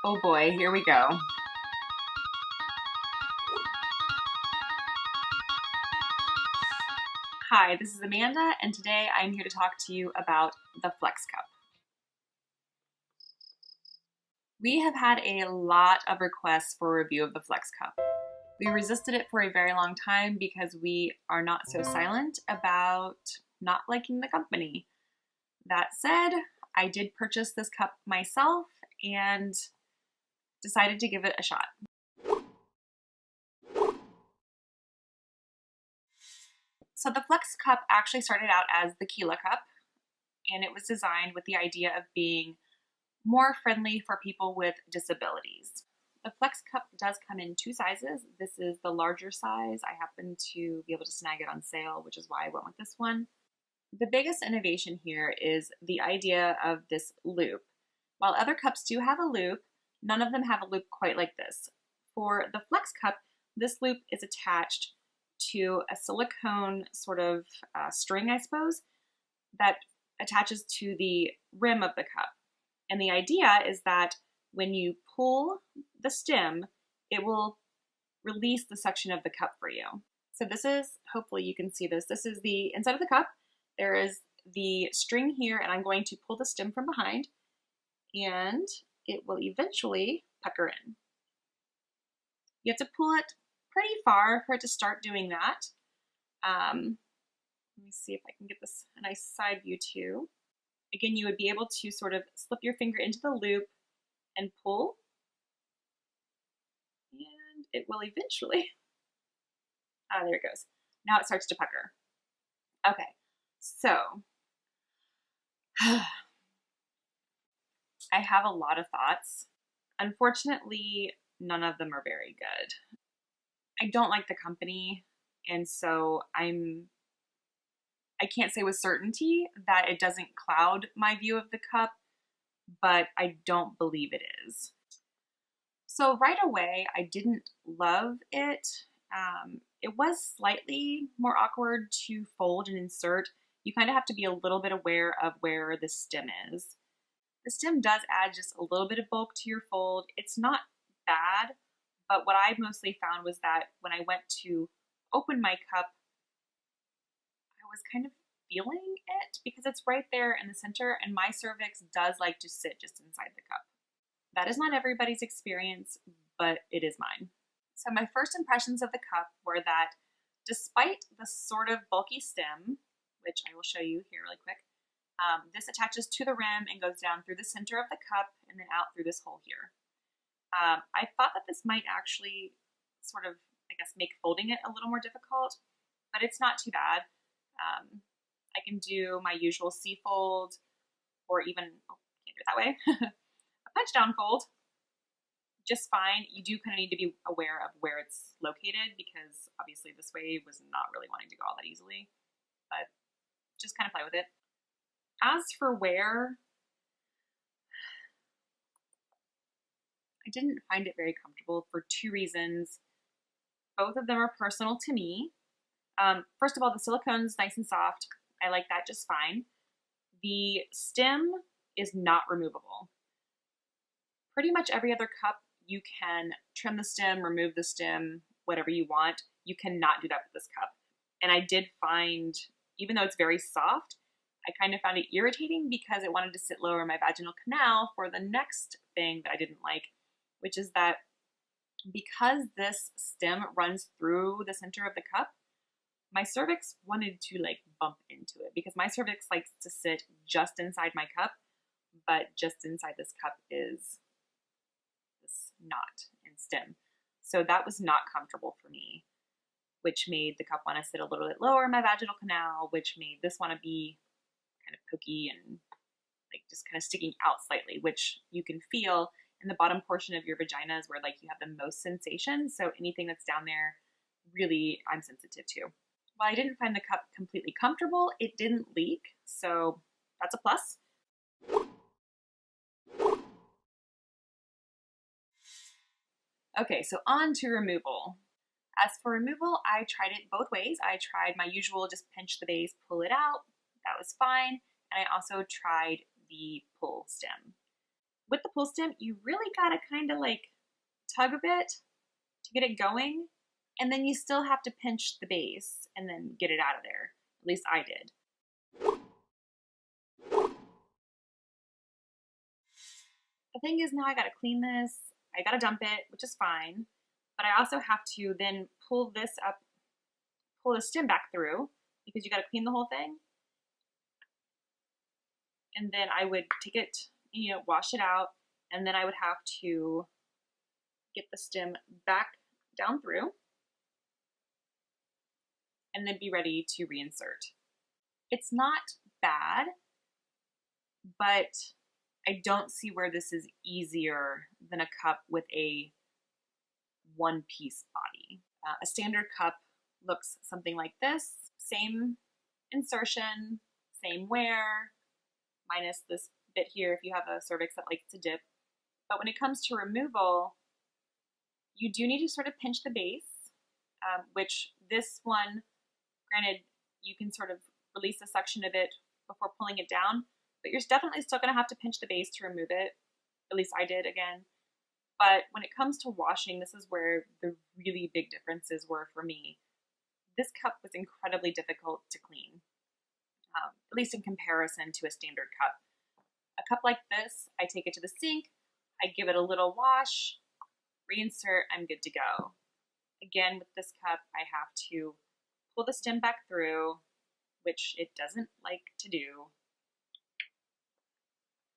Oh boy, here we go. Hi, this is Amanda, and today I'm here to talk to you about the Flex Cup. We have had a lot of requests for a review of the Flex Cup. We resisted it for a very long time because we are not so silent about not liking the company. That said, I did purchase this cup myself and decided to give it a shot. So the Flex Cup actually started out as the Kila Cup, and it was designed with the idea of being more friendly for people with disabilities. The Flex Cup does come in two sizes. This is the larger size. I happen to be able to snag it on sale, which is why I went with this one. The biggest innovation here is the idea of this loop. While other cups do have a loop, none of them have a loop quite like this. For the Flex Cup, this loop is attached to a silicone sort of string, I suppose, that attaches to the rim of the cup. And the idea is that when you pull the stem, it will release the section of the cup for you. So this is, hopefully you can see this, this is the inside of the cup. There is the string here, and I'm going to pull the stem from behind, and it will eventually pucker in. You have to pull it pretty far for it to start doing that. Let me see if I can get this a nice side view too. Again, you would be able to sort of slip your finger into the loop and pull, and it will eventually, there it goes. Now it starts to pucker. Okay, so I have a lot of thoughts. Unfortunately, none of them are very good. I don't like the company, and so I can't say with certainty that it doesn't cloud my view of the cup, but I don't believe it is. So right away, I didn't love it. It was slightly more awkward to fold and insert. You kind of have to be a little bit aware of where the stem is. The stem does add just a little bit of bulk to your fold. It's not bad, but what I mostly found was that when I went to open my cup, I was kind of feeling it because it's right there in the center, and my cervix does like to sit just inside the cup. That is not everybody's experience, but it is mine. So my first impressions of the cup were that despite the sort of bulky stem, which I will show you here really quick, this attaches to the rim and goes down through the center of the cup and then out through this hole here. I thought that this might actually sort of, I guess, make folding it a little more difficult, but it's not too bad. I can do my usual C fold, or even, oh, can't do it that way, a punch down fold, just fine. You do kind of need to be aware of where it's located because obviously this way was not really wanting to go all that easily, but just kind of play with it. As for wear, I didn't find it very comfortable for two reasons. Both of them are personal to me. First of all, the silicone's nice and soft. I like that just fine. The stem is not removable. Pretty much every other cup, you can trim the stem, remove the stem, whatever you want. You cannot do that with this cup. And I did find, even though it's very soft, I kind of found it irritating because it wanted to sit lower in my vaginal canal for the next thing that I didn't like, which is that because this stem runs through the center of the cup, my cervix wanted to like bump into it because my cervix likes to sit just inside my cup, but just inside this cup is this knot and stem. So that was not comfortable for me, which made the cup want to sit a little bit lower in my vaginal canal, which made this want to be kind of pokey and like just kind of sticking out slightly, which you can feel in the bottom portion of your vagina is where like you have the most sensation. So anything that's down there, really, I'm sensitive to. While I didn't find the cup completely comfortable, it didn't leak, so that's a plus. Okay, so on to removal. As for removal, I tried it both ways. I tried my usual just pinch the base, pull it out. That was fine. And I also tried the pull stem. With the pull stem, you really gotta kind of like tug a bit to get it going, and then you still have to pinch the base and then get it out of there. At least I did. The thing is, now I gotta clean this. I gotta dump it, which is fine, but I also have to then pull this up, pull the stem back through, because you gotta clean the whole thing. And then I would take it, wash it out, and then I would have to get the stem back down through and then be ready to reinsert. It's not bad, but I don't see where this is easier than a cup with a one-piece body. A standard cup looks something like this. Same insertion, same wear, minus this bit here if you have a cervix that likes to dip. But when it comes to removal, you do need to sort of pinch the base, which this one, granted, you can sort of release a section of it before pulling it down, but you're definitely still going to have to pinch the base to remove it. At least I did, again. But when it comes to washing, this is where the really big differences were for me. This cup was incredibly difficult to clean, at least in comparison to a standard cup. A cup like this, I take it to the sink, I give it a little wash, reinsert, I'm good to go. Again, with this cup, I have to pull the stem back through, which it doesn't like to do,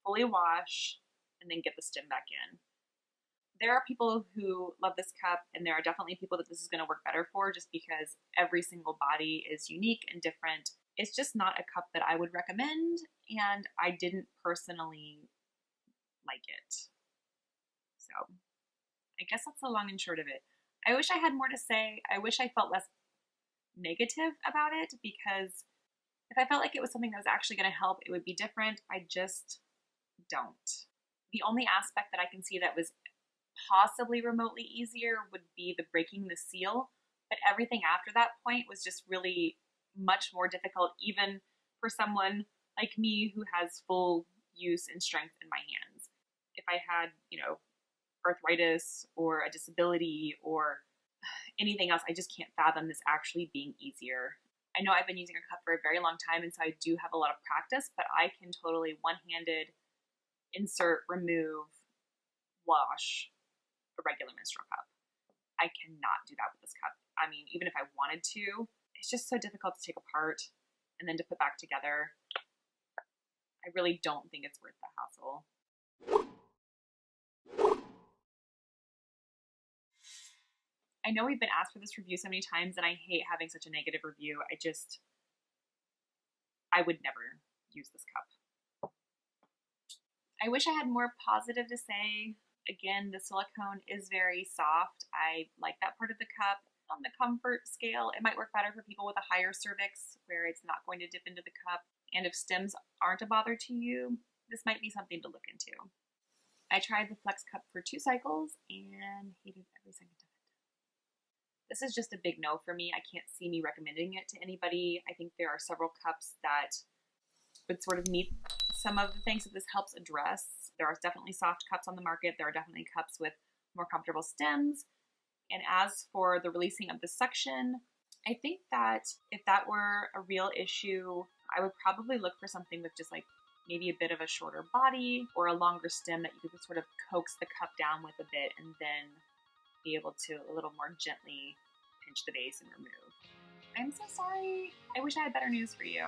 fully wash, and then get the stem back in. There are people who love this cup, and there are definitely people that this is going to work better for, just because every single body is unique and different. It's just not a cup that I would recommend, and I didn't personally like it. So I guess that's the long and short of it. I wish I had more to say. I wish I felt less negative about it, because if I felt like it was something that was actually going to help, it would be different. I just don't. The only aspect that I can see that was possibly remotely easier would be the breaking the seal, but everything after that point was just really much more difficult, even for someone like me who has full use and strength in my hands. If I had, arthritis or a disability or anything else, I just can't fathom this actually being easier. I know I've been using a cup for a very long time, and so I do have a lot of practice, but I can totally one-handed insert, remove, wash a regular menstrual cup. I cannot do that with this cup. I mean, even if I wanted to, it's just so difficult to take apart and then to put back together. I really don't think it's worth the hassle. I know we've been asked for this review so many times, and I hate having such a negative review. I would never use this cup. I wish I had more positive to say. Again, the silicone is very soft. I like that part of the cup. On the comfort scale, it might work better for people with a higher cervix, where it's not going to dip into the cup. And if stems aren't a bother to you, this might be something to look into. I tried the Flex Cup for 2 cycles and hated every second of it. This is just a big no for me. I can't see me recommending it to anybody. I think there are several cups that would sort of meet some of the things that this helps address. There are definitely soft cups on the market. There are definitely cups with more comfortable stems. And as for the releasing of the suction, I think that if that were a real issue, I would probably look for something with just like maybe a bit of a shorter body or a longer stem that you could sort of coax the cup down with a bit and then be able to a little more gently pinch the base and remove. I'm so sorry. I wish I had better news for you.